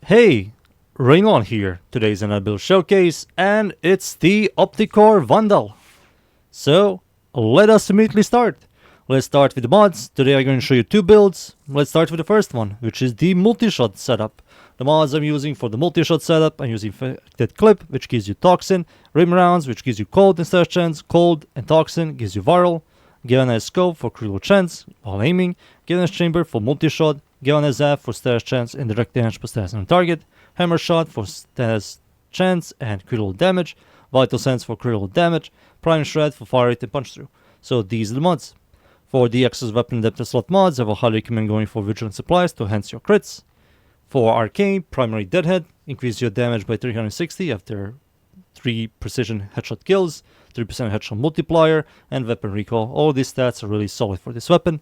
Hey, Rainollon here. Today's another build showcase, and it's the Opticor Vandal. So, let us immediately start. Let's start with the mods. Today I'm going to show you two builds. Let's start with the first one, which is the multi-shot setup. The mods I'm using for the multi-shot setup, I'm using Infected Clip, which gives you Toxin, Rim Rounds, which gives you Cold and Stash Chance, Cold and Toxin gives you Viral, Galvanized Scope for critical chance while aiming, Galvanized Chamber for multi-shot, Galvanized Zap for stash chance and direct damage per stash on target, Hammer Shot for stash chance and critical damage, Vital Sense for critical damage, Prime Shred for fire rate and punch through. So these are the mods. For the Excess Weapon Adapter slot mods, I will highly recommend going for Vigilant Supplies to enhance your crits. For Arcane, Primary Deadhead, increase your damage by 360 after 3 precision headshot kills, 3% headshot multiplier, and weapon recall. All these stats are really solid for this weapon.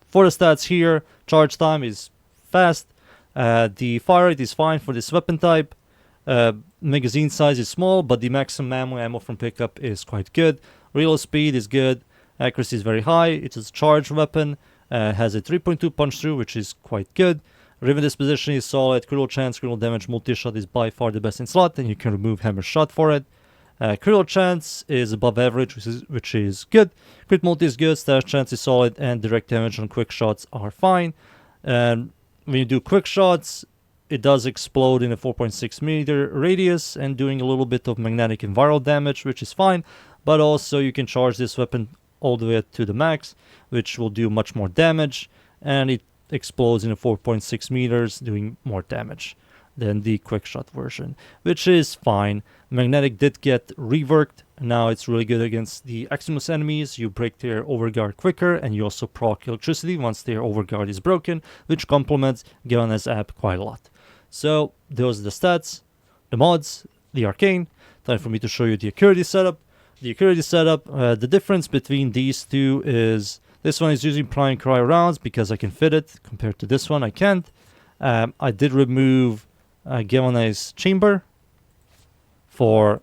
For the stats here, charge time is fast. The fire rate is fine for this weapon type. Magazine size is small, but the maximum ammo from pickup is quite good. Reload speed is good. Accuracy is very high. It's a charged weapon. Has a 3.2 punch through, which is quite good. Riven disposition is solid. Critical chance, critical damage, multi-shot is by far the best in slot, and you can remove hammer shot for it. Critical chance is above average, which is good. Crit multi is good. Stash chance is solid, and direct damage on quick shots are fine. And when you do quick shots, it does explode in a 4.6 meter radius and doing a little bit of magnetic and viral damage, which is fine. But also you can charge this weapon all the way to the max, which will do much more damage, and it explodes in a 4.6 meters, doing more damage than the quick shot version, which is fine. Magnetic did get reworked. Now it's really good against the Eximus enemies. You break their overguard quicker, and you also proc electricity once their overguard is broken, which complements Galvanized app quite a lot. So those are the stats, the mods, the Arcane. Time for me to show you the Accuracy setup. The Accuracy setup, the difference between these two is this one is using Prime Cryo rounds because I can fit it, compared to this one I can't. I did remove Galvanized Chamber for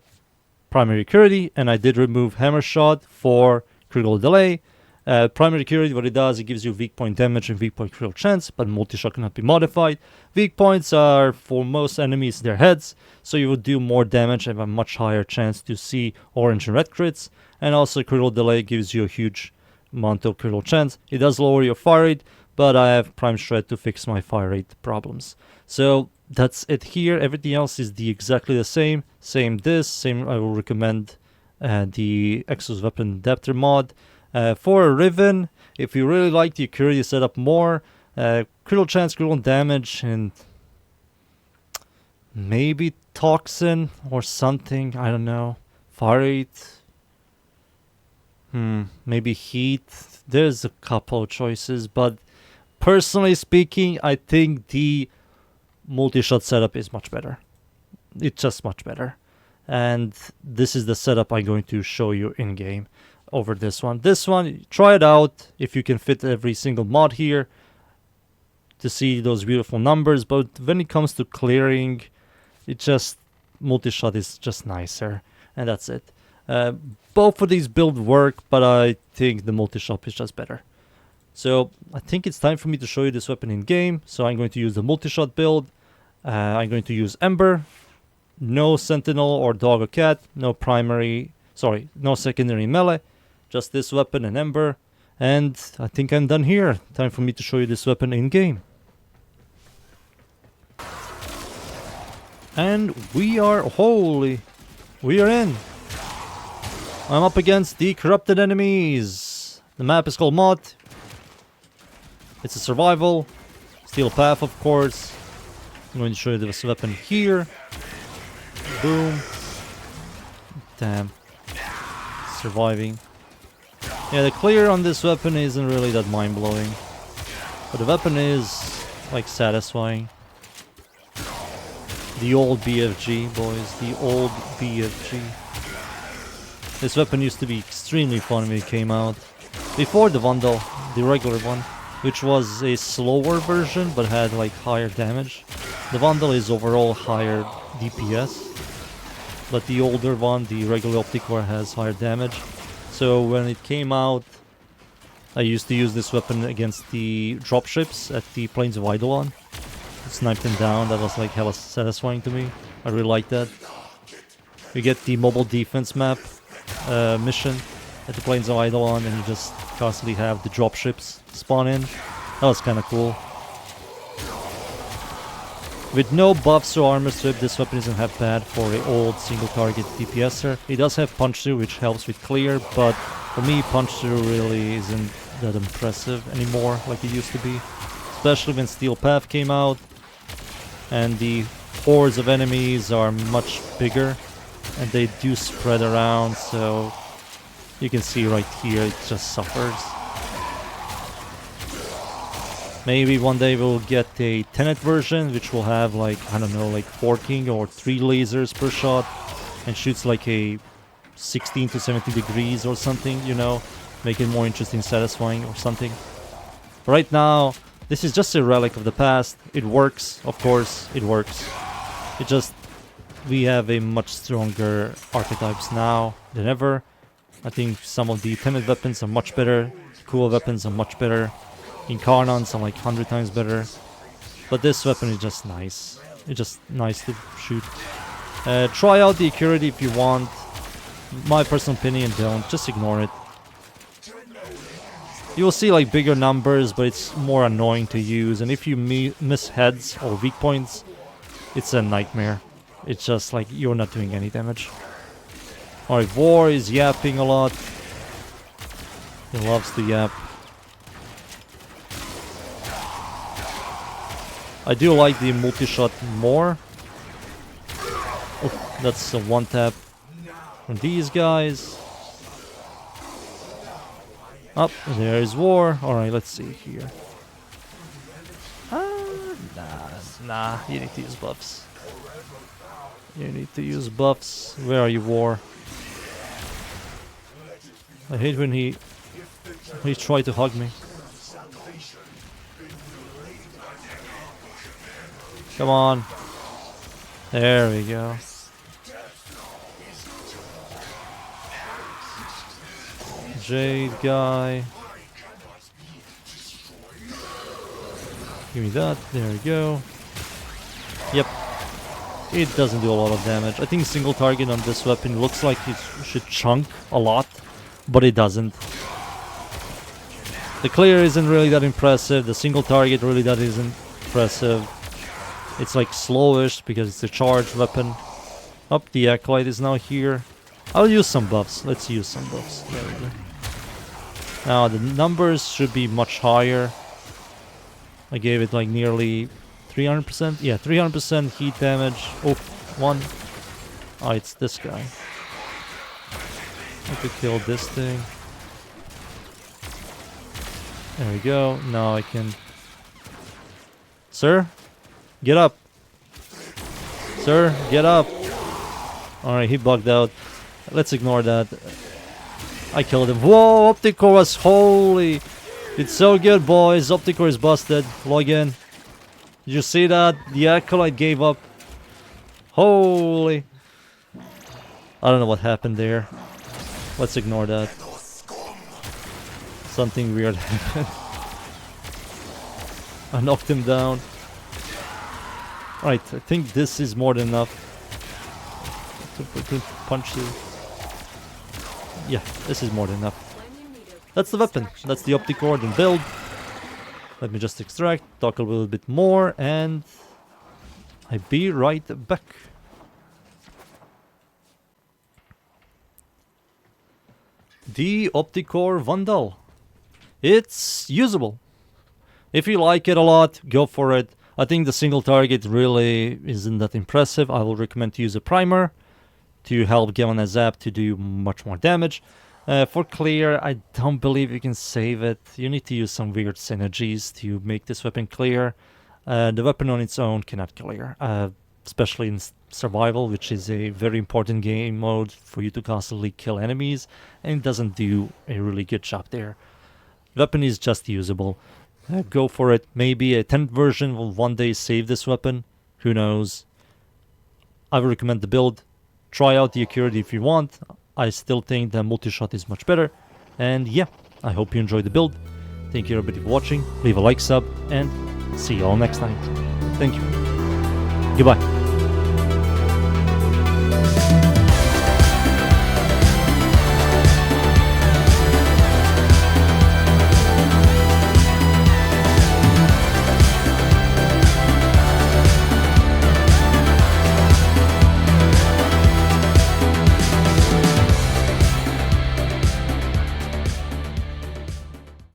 primary accuracy, and I did remove Hammer Shot for critical delay. Primary accuracy, what it does, it gives you weak point damage and weak point critical chance, but multi-shot cannot be modified. Weak points are, for most enemies, their heads, so you will do more damage and have a much higher chance to see orange and red crits. And also critical delay gives you a huge amount of critical chance. It does lower your fire rate, but I have Prime Shred to fix my fire rate problems. So that's it here. Everything else is exactly the same. Same. I will recommend the Exos Weapon Adapter mod. For Riven, if you really like the Accuracy setup more, critical chance, critical damage, and maybe Toxin or something, I don't know. Fire rate. Maybe Heat. There's a couple of choices, but personally speaking, I think the multi-shot setup is much better. It's just much better. And this is the setup I'm going to show you in game over this one. This one, try it out if you can fit every single mod here to see those beautiful numbers. But when it comes to clearing, it just, multi-shot is just nicer. And that's it. Both of these builds work, but I think the multi-shot is just better. So I think it's time for me to show you this weapon in game. So I'm going to use the multi-shot build. I'm going to use Ember. No Sentinel or Dog or Cat. No secondary melee. Just this weapon and Ember. And I think I'm done here. Time for me to show you this weapon in game. And we are in. I'm up against the corrupted enemies. The map is called Mod. It's a survival. Steel path, of course. I'm going to show you this weapon here. Boom. Damn. Surviving. Yeah, the clear on this weapon isn't really that mind-blowing. But the weapon is, like, satisfying. The old BFG, boys. The old BFG. This weapon used to be extremely fun when it came out. Before the Vandal, the regular one, which was a slower version but had like higher damage. The Vandal is overall higher DPS, but the older one, the regular Opticor, has higher damage. So when it came out, I used to use this weapon against the dropships at the Plains of Eidolon. sniped him down. That was like hella satisfying to me. I really like that. You get the mobile defense map mission at the plains of Eidolon, and you just constantly have the dropships spawn in. That was kind of cool. With no buffs or armor strip, this weapon isn't half bad for an old single target DPSer. It does have punch through, which helps with clear, but for me punch through really isn't that impressive anymore like it used to be. Especially when Steel Path came out and the hordes of enemies are much bigger and they do spread around, so you can see right here it just suffers. Maybe one day we'll get a Tenet version, which will have like, I don't know, like 14 or 3 lasers per shot and shoots like a 16 to 17 degrees or something, you know, make it more interesting, satisfying or something. Right now, this is just a relic of the past. It works, of course, it works. It just, we have a much stronger archetypes now than ever. I think some of the Tenet weapons are much better, cool weapons are much better. Incarnons are like 100 times better. But this weapon is just nice. It's just nice to shoot. Try out the accuracy if you want. My personal opinion, don't. Just ignore it. You will see like bigger numbers, but it's more annoying to use. And if you miss heads or weak points, it's a nightmare. It's just like you're not doing any damage. Alright, War is yapping a lot. He loves to yap. I do like the multi-shot more. Oh, that's a one-tap from these guys. Up, there is War. Alright, let's see here. Nah, you need to use buffs. You need to use buffs. Where are you, War? I hate when he tried to hug me. Come on. There we go. Jade guy. Give me that. There we go. Yep. It doesn't do a lot of damage. I think single target on this weapon looks like it should chunk a lot, but it doesn't. The clear isn't really that impressive. The single target really that isn't impressive. It's like slowish because it's a charged weapon. Up, the Acolyte is now here. I'll use some buffs. Let's use some buffs. There we go. Now the numbers should be much higher. I gave it like nearly 300%. Yeah, 300% heat damage. Oh, one. Oh, it's this guy. I could kill this thing. There we go. Now I can... Sir? Get up. Sir, get up. Alright, he bugged out. Let's ignore that. I killed him. Whoa, Opticor was holy. It's so good, boys. Opticor is busted. Log in. Did you see that? The Acolyte gave up. Holy. I don't know what happened there. Let's ignore that. Something weird happened. I knocked him down. Right, I think this is more than enough to punch you. Yeah, this is more than enough. That's the weapon. That's the Opticor and build. Let me just extract, talk a little bit more, and I'll be right back. The Opticor Vandal. It's usable. If you like it a lot, go for it. I think the single target really isn't that impressive. I will recommend to use a primer to help Given a Zap to do much more damage. For clear, I don't believe you can save it. You need to use some weird synergies to make this weapon clear. The weapon on its own cannot clear, especially in survival, which is a very important game mode for you to constantly kill enemies, and it doesn't do a really good job there. The weapon is just usable. Go for it. Maybe a 10th version will one day save this weapon. Who knows? I would recommend the build. Try out the accuracy if you want. I still think the multi-shot is much better. And yeah, I hope you enjoyed the build. Thank you everybody for watching. Leave a like, sub, and see you all next time. Thank you. Goodbye.